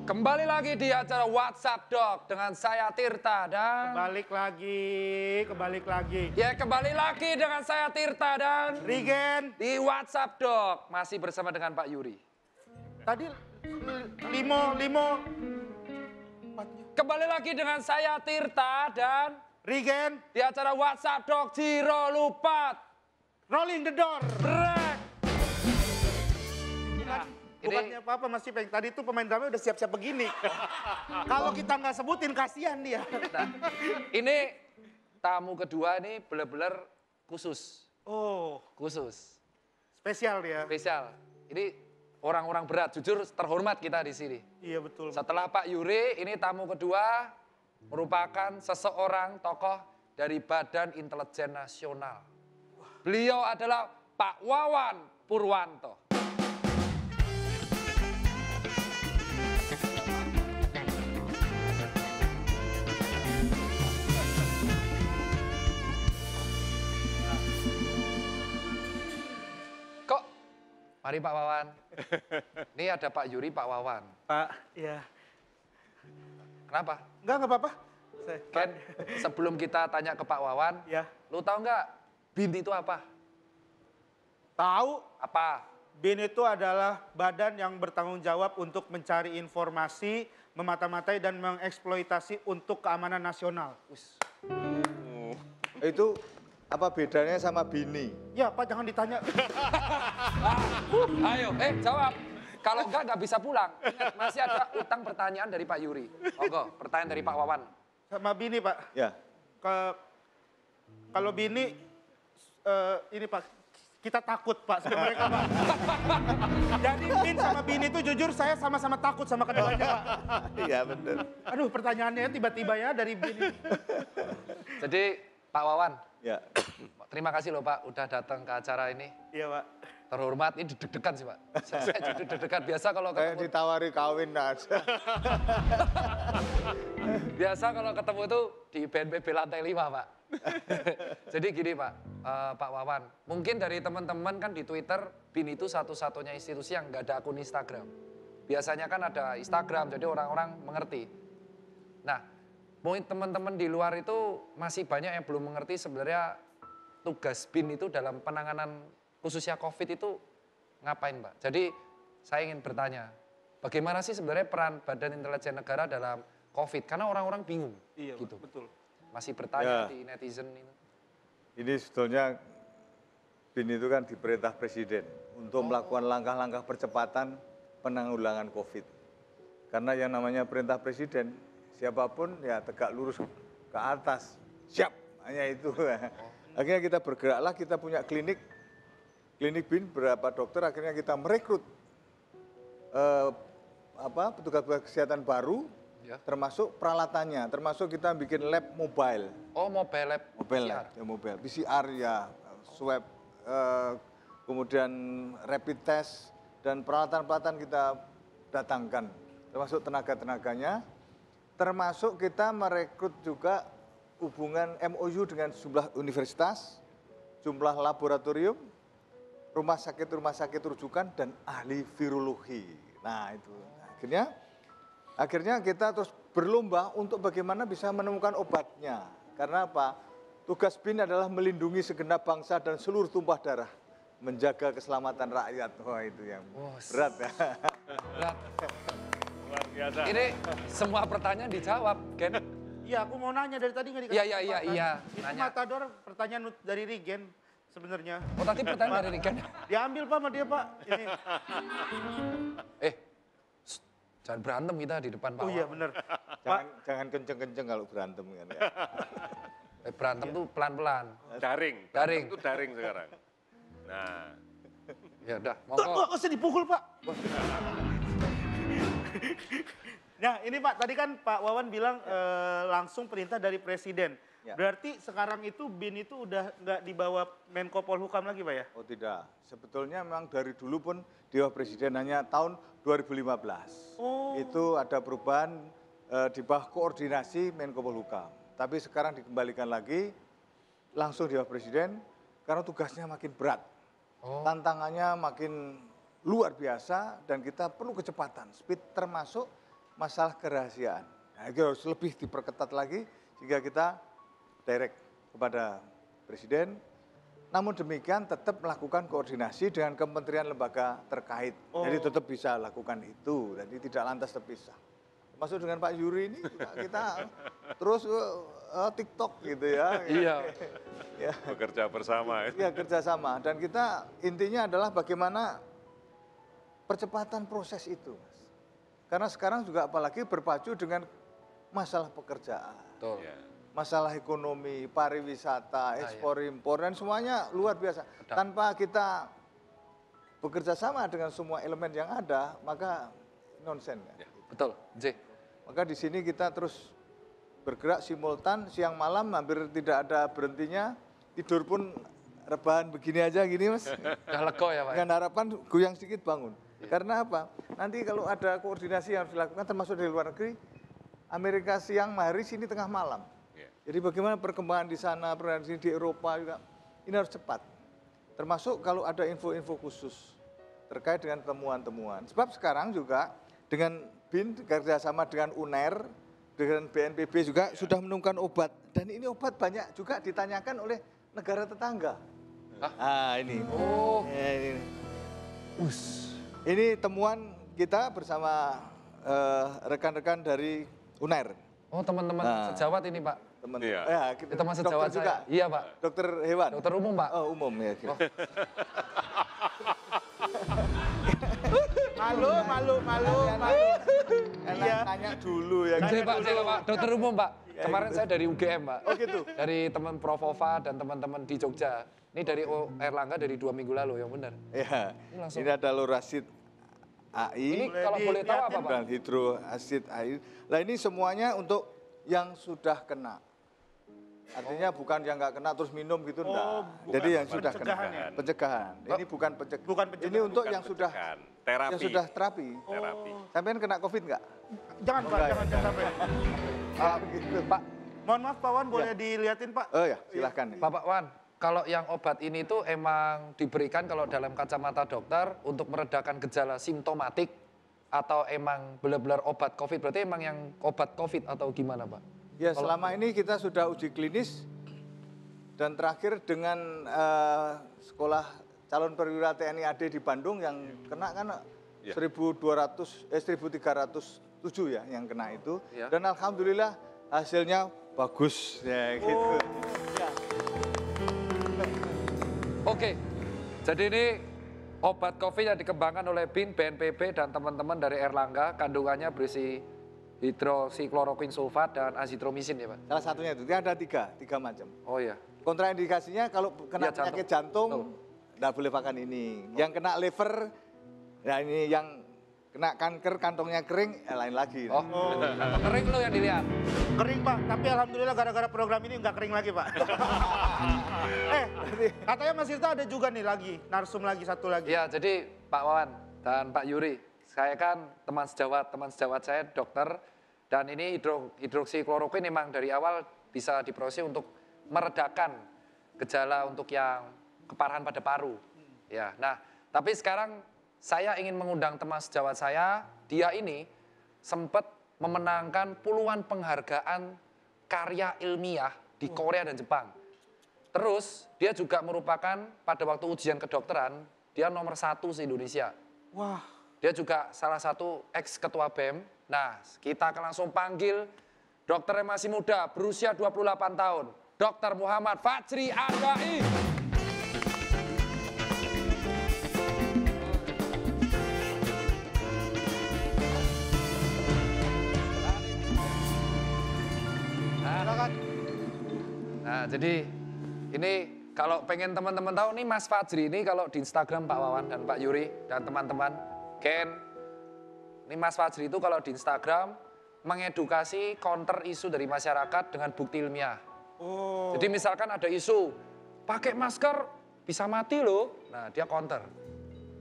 Kembali lagi di acara WhatsApp Doc dengan saya Tirta dan... Kembali lagi. Ya, kembali lagi dengan saya Tirta dan... Rigen. Di WhatsApp Doc, masih bersama dengan Pak Yuri. Tadi limo. Kembali lagi dengan saya Tirta dan... Rigen. Di acara WhatsApp Doc, Jiro Lupat. Rolling the door. Break. Bukannya apa-apa Mas Cipeng, tadi tuh pemain drama udah siap-siap begini. Kalau kita nggak sebutin kasihan dia. Nah, ini tamu kedua ini benar-benar khusus. Oh, Khusus. spesial dia. Spesial. Ini orang-orang berat, jujur terhormat kita di sini. Iya betul. Setelah Pak Yuri, ini tamu kedua merupakan seseorang tokoh dari Badan Intelijen Nasional. Beliau adalah Pak Wawan Purwanto. Kok? Mari Pak Wawan. Ini ada Pak Yuri, Pak Wawan. Pak, iya. Kenapa? Nggak apa-apa. Ken, sebelum kita tanya ke Pak Wawan, Ya. lu tahu nggak BIN itu apa? Tahu, Apa? BIN itu adalah badan yang bertanggung jawab untuk mencari informasi, memata-matai dan mengeksploitasi untuk keamanan nasional. Itu apa bedanya sama Bini? Ya Pak, jangan ditanya. Ayo, jawab. Kalau nggak bisa pulang. Ingat, masih ada utang pertanyaan dari Pak Yuri. Monggo, pertanyaan dari Pak Wawan. Sama Bini Pak. Ya. Kalau Bini, ini Pak, kita takut Pak sama mereka Pak. Jadi Bin sama Bini itu jujur saya sama-sama takut sama keduanya Pak. Iya benar. Aduh pertanyaannya tiba-tiba ya dari Bini. Jadi Pak Wawan, Ya. terima kasih loh Pak udah datang ke acara ini. Iya Pak. Terhormat, ini deg-degan sih Pak. Saya deg-degan, biasa kalau Kayak ketemu... ditawari kawin aja. Biasa kalau ketemu tuh di BNPB lantai 5 Pak. Jadi gini Pak, Pak Wawan, mungkin dari teman-teman kan di Twitter, BIN itu satu-satunya institusi yang nggak ada akun Instagram. Biasanya kan ada Instagram, jadi orang-orang mengerti. Nah, mungkin teman-teman di luar itu masih banyak yang belum mengerti sebenarnya tugas BIN itu dalam penanganan khususnya COVID itu ngapain Pak? Jadi saya ingin bertanya, bagaimana sih sebenarnya peran Badan Intelijen Negara dalam COVID? Karena orang-orang bingung. Iya gitu. betul. Masih bertanya Ya. di netizen itu. Ini sebetulnya Bin itu kan diperintah Presiden untuk melakukan langkah-langkah percepatan penanggulangan COVID. Karena yang namanya perintah Presiden, siapapun ya tegak lurus ke atas. Siap, hanya itu. Akhirnya kita bergeraklah, kita punya klinik BIN, berapa dokter, akhirnya kita merekrut petugas kesehatan baru, Ya. termasuk peralatannya, termasuk kita bikin lab mobile. Oh, mobile lab PCR. Mobile PCR ya, swab, kemudian rapid test, dan peralatan-peralatan kita datangkan, termasuk tenaga-tenaganya, termasuk kita merekrut juga hubungan MOU dengan sejumlah universitas, jumlah laboratorium, rumah sakit rujukan, dan ahli virologi. Nah itu, akhirnya kita terus berlomba untuk bagaimana bisa menemukan obatnya. Karena apa? Tugas BIN adalah melindungi segenap bangsa dan seluruh tumpah darah. Menjaga keselamatan rakyat. Wah itu yang berat ya. Berat. Luar biasa. Ini semua pertanyaan dijawab, Ken. Iya aku mau nanya dari tadi nggak dikasih Iya. kesempatan. Itu Nanya. Matador pertanyaan dari Rigen sebenarnya. Oh, tadi pertanyaan dari Ken. Diambil Pak sama dia Pak. Ini. Shh, jangan berantem kita di depan Pak Oh iya Wawan. benar. Jangan kenceng-kenceng kalau berantem kan ya. Berantem tuh pelan-pelan. Daring. Daring. Itu daring sekarang. Nah, Ya udah, Tuh, monggo. nggak usah dipukul Pak. Nah ini Pak, tadi kan Pak Wawan bilang langsung perintah dari Presiden. Ya. Berarti sekarang itu BIN itu udah nggak di bawah Menko Polhukam lagi Pak ya? Oh tidak, sebetulnya memang dari dulu pun di bawah Presiden hanya tahun 2015. Oh. Itu ada perubahan di bawah koordinasi Menko Polhukam. Tapi sekarang dikembalikan lagi langsung di bawah Presiden karena tugasnya makin berat. Oh. Tantangannya makin luar biasa dan kita perlu kecepatan, speed termasuk masalah kerahasiaan. Nah, itu harus lebih diperketat lagi sehingga kita direct kepada Presiden. Namun demikian tetap melakukan koordinasi dengan kementerian lembaga terkait. Jadi tetap bisa lakukan itu, jadi tidak lantas terpisah. Termasuk dengan Pak Yuri ini kita terus TikTok gitu ya. Iya. Ya. Bekerja bersama. Ya kerjasama dan kita intinya adalah bagaimana percepatan proses itu, Mas. Karena sekarang juga apalagi berpacu dengan masalah pekerjaan, Betul. Ya. masalah ekonomi, pariwisata, ekspor impor dan semuanya luar biasa. Tanpa kita bekerja sama dengan semua elemen yang ada, maka nonsen. Ya. Betul, J. Maka di sini kita terus bergerak simultan siang malam hampir tidak ada berhentinya. Tidur pun rebahan begini aja gini, Mas. Udah lego ya Pak? Dengan harapan goyang sedikit bangun. Karena apa? Nanti kalau ada koordinasi yang harus dilakukan termasuk dari luar negeri, Amerika siang hari, sini tengah malam. Ya. Jadi bagaimana perkembangan di sana, perkembangan di sini, di Eropa juga, ini harus cepat. Termasuk kalau ada info-info khusus terkait dengan temuan-temuan. Sebab sekarang juga dengan BIN kerjasama dengan UNER, dengan BNPB juga sudah menemukan obat. Dan ini obat banyak juga ditanyakan oleh negara tetangga. Ah ini. Oh. Ya, ini. Ini temuan kita bersama rekan-rekan dari UNER. Oh teman-teman sejawat ini Pak? Teman, Iya. ya, kita, Teman dokter sejawat juga. saya. Iya Pak. Dokter hewan. Dokter umum Pak? Oh umum ya. Malu. Enak tanya dulu ya. J Pak, Pak. Dokter umum Pak. Kemarin saya dari UGM Pak. Oh gitu. Dari teman Provova dan teman-teman di Jogja. Ini dari Erlangga dari 2 minggu lalu yang benar. Ya, langsung. ini ada lorasid AI. Ini kalau boleh tahu apa Pak? Dan hidroasid AI. Nah ini semuanya untuk yang sudah kena. Artinya bukan yang nggak kena terus minum gitu, enggak. Jadi yang sudah kena. pencegahan ya? Pencegahan. Ini bukan pencegahan. Bukan pencegahan. Ini untuk Bukan yang sudah pencegahan. Terapi. yang sudah terapi. Terapi. Sampean kena COVID nggak? Jangan Pak, jangan sampai. Gitu. Pak, Mohon maaf Pak Wan, boleh dilihatin Pak? Oh ya, silahkan. Pak Wan, kalau yang obat ini tuh emang diberikan kalau dalam kacamata dokter untuk meredakan gejala simptomatik atau emang benar-benar obat COVID? Berarti emang yang obat COVID atau gimana Pak? Ya selama ini kita sudah uji klinis dan terakhir dengan sekolah calon perwira TNI AD di Bandung yang kena kan 1.307 ya yang kena itu. Ya. Dan alhamdulillah hasilnya bagus ya gitu. Oke, jadi ini obat COVID yang dikembangkan oleh BIN, BNPB, dan teman-teman dari Erlangga. Kandungannya berisi hidroksikloroquine sulfat dan azitromisin ya Pak? Salah satunya itu, ada tiga macam. Oh iya. Kontraindikasinya kalau kena Ya, penyakit jantung, nggak boleh makan ini. Yang kena liver, ya ini yang kena kanker kantongnya kering, lain lagi. Oh, kering lo yang dilihat. Kering Pak, tapi alhamdulillah gara-gara program ini nggak kering lagi Pak. Katanya Mas Irta ada juga nih lagi, narsum lagi, satu lagi. Ya, jadi Pak Wawan dan Pak Yuri, saya kan teman sejawat saya dokter, dan ini hidroksikloroquine memang dari awal bisa diproses untuk meredakan gejala untuk yang keparahan pada paru. Ya, nah, tapi sekarang saya ingin mengundang teman sejawat saya, dia ini sempat memenangkan puluhan penghargaan karya ilmiah di Korea dan Jepang. Terus dia juga merupakan pada waktu ujian kedokteran, dia nomor 1 se-Indonesia. Wah. Dia juga salah satu ex-ketua BEM. Nah, kita akan langsung panggil dokter yang masih muda, berusia 28 tahun. Dr. Muhammad Fajri Adai. Nah, jadi ini kalau pengen teman-teman tahu nih Mas Fajri ini kalau di Instagram Pak Wawan dan Pak Yuri dan teman-teman Ken, ini Mas Fajri itu kalau di Instagram mengedukasi counter isu dari masyarakat dengan bukti ilmiah. Oh. Jadi misalkan ada isu pakai masker bisa mati loh, nah dia counter.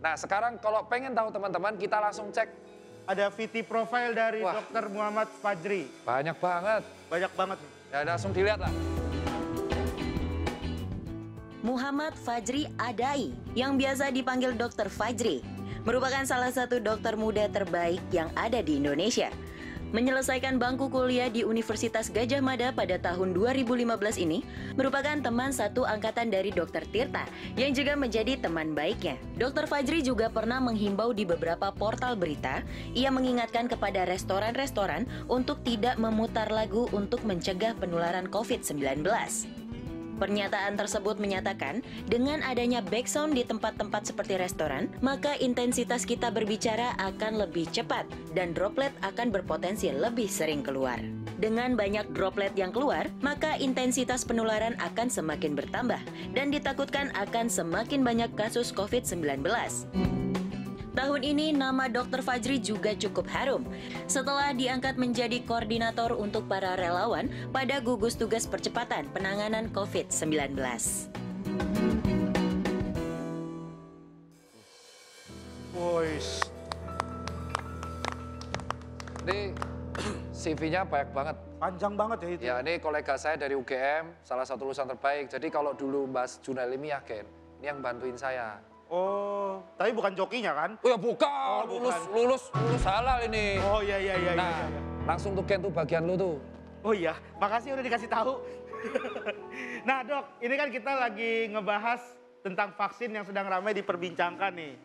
Nah sekarang kalau pengen tahu teman-teman kita langsung cek. Ada VT profile dari Wah. Dr. Muhammad Fajri. Banyak banget, Banyak banget. ya langsung dilihat lah. Muhammad Fajri Adai, yang biasa dipanggil Dr. Fajri, merupakan salah satu dokter muda terbaik yang ada di Indonesia. menyelesaikan bangku kuliah di Universitas Gadjah Mada pada tahun 2015 ini merupakan teman satu angkatan dari Dr. Tirta yang juga menjadi teman baiknya. Dr. Fajri juga pernah menghimbau di beberapa portal berita, ia mengingatkan kepada restoran-restoran untuk tidak memutar lagu untuk mencegah penularan COVID-19. Pernyataan tersebut menyatakan, dengan adanya backsound di tempat-tempat seperti restoran, maka intensitas kita berbicara akan lebih cepat dan droplet akan berpotensi lebih sering keluar. Dengan banyak droplet yang keluar, maka intensitas penularan akan semakin bertambah dan ditakutkan akan semakin banyak kasus COVID-19. Tahun ini nama Dr. Fajri juga cukup harum setelah diangkat menjadi koordinator untuk para relawan pada gugus tugas percepatan penanganan COVID-19. Wois. Ini CV-nya banyak banget. Panjang banget ya itu. Ya, ini kolega saya dari UGM, salah satu lulusan terbaik. Jadi kalau dulu bahas jurnal ilmiah, Ken, ini yang bantuin saya. Oh, tapi bukan jokinya kan? Oh ya bukan, lulus halal ini. Oh iya. Nah, langsung tuh Ken tuh bagian lu tuh. Oh iya, makasih udah dikasih tahu. Nah dok, ini kan kita lagi ngebahas tentang vaksin yang sedang ramai diperbincangkan nih.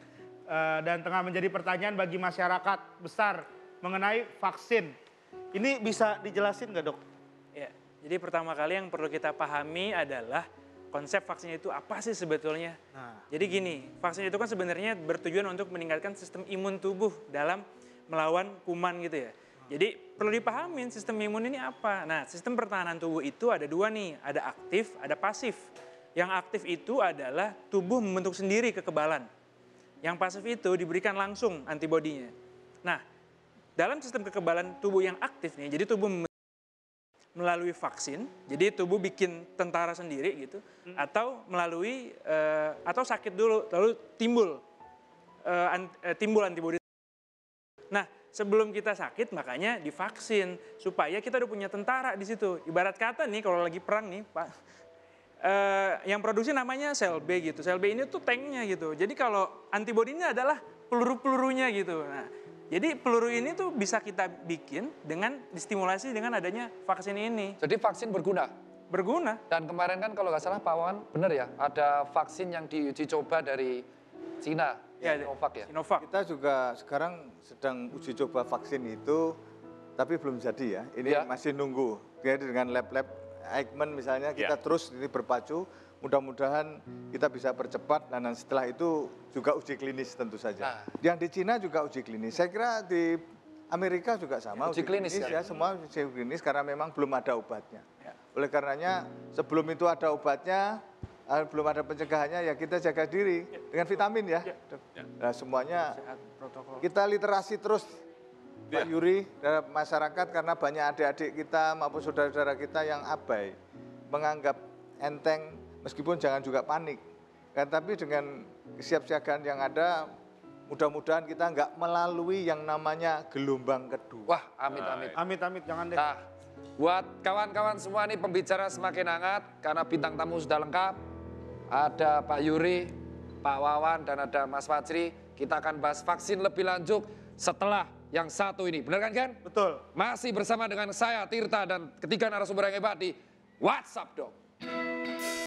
Dan tengah menjadi pertanyaan bagi masyarakat besar mengenai vaksin. Ini bisa dijelasin nggak dok? Ya, jadi pertama kali yang perlu kita pahami adalah konsep vaksin itu apa sih sebetulnya? Nah. Jadi gini, vaksin itu kan sebenarnya bertujuan untuk meningkatkan sistem imun tubuh dalam melawan kuman gitu ya. Jadi perlu dipahamin sistem imun ini apa. Nah, sistem pertahanan tubuh itu ada dua nih, ada aktif, ada pasif. Yang aktif itu adalah tubuh membentuk sendiri kekebalan. Yang pasif itu diberikan langsung antibodinya. Nah, dalam sistem kekebalan tubuh yang aktif nih, jadi tubuh melalui vaksin, jadi tubuh bikin tentara sendiri gitu, atau melalui atau sakit dulu, lalu timbul antibodi. Nah, sebelum kita sakit makanya divaksin supaya kita udah punya tentara di situ. Ibarat kata nih kalau lagi perang nih, Pak, yang produksi namanya sel B gitu. Sel B ini tuh tanknya gitu. Jadi kalau antibodinya adalah peluru-pelurunya gitu. Nah, jadi peluru ini tuh bisa kita bikin dengan distimulasi dengan adanya vaksin ini. Jadi vaksin berguna? Berguna. Dan kemarin kan kalau nggak salah Pak Wawan, benar ya, ada vaksin yang diuji coba dari Cina, Ya, Sinovac ya? Sinovac. Kita juga sekarang sedang uji coba vaksin itu, tapi belum jadi ya. Ini Ya. masih nunggu. Jadi dengan lab-lab Eichmann misalnya kita terus ini berpacu. Mudah-mudahan kita bisa percepat dan setelah itu juga uji klinis tentu saja. Nah. Yang di Cina juga uji klinis. Saya kira di Amerika juga sama Uji klinis ya, semua uji klinis karena memang belum ada obatnya. Ya. Oleh karenanya sebelum itu ada obatnya, belum ada pencegahannya ya kita jaga diri dengan vitamin ya. Nah, semuanya Sehat, protokol. kita literasi terus Pak Yuri dan masyarakat karena banyak adik-adik kita maupun saudara-saudara kita yang abai menganggap enteng. Meskipun jangan juga panik, kan, tapi dengan kesiapsiagaan yang ada, mudah-mudahan kita nggak melalui yang namanya gelombang kedua. Wah, amit-amit. Amit, jangan deh. Nah, buat kawan-kawan semua nih pembicara semakin hangat karena bintang tamu sudah lengkap. Ada Pak Yuri, Pak Wawan, dan ada Mas Fajri. Kita akan bahas vaksin lebih lanjut setelah yang satu ini. Benar kan, Ken? Betul. Masih bersama dengan saya, Tirta, dan ketiga narasumber yang hebat di WhatsApp, Dok.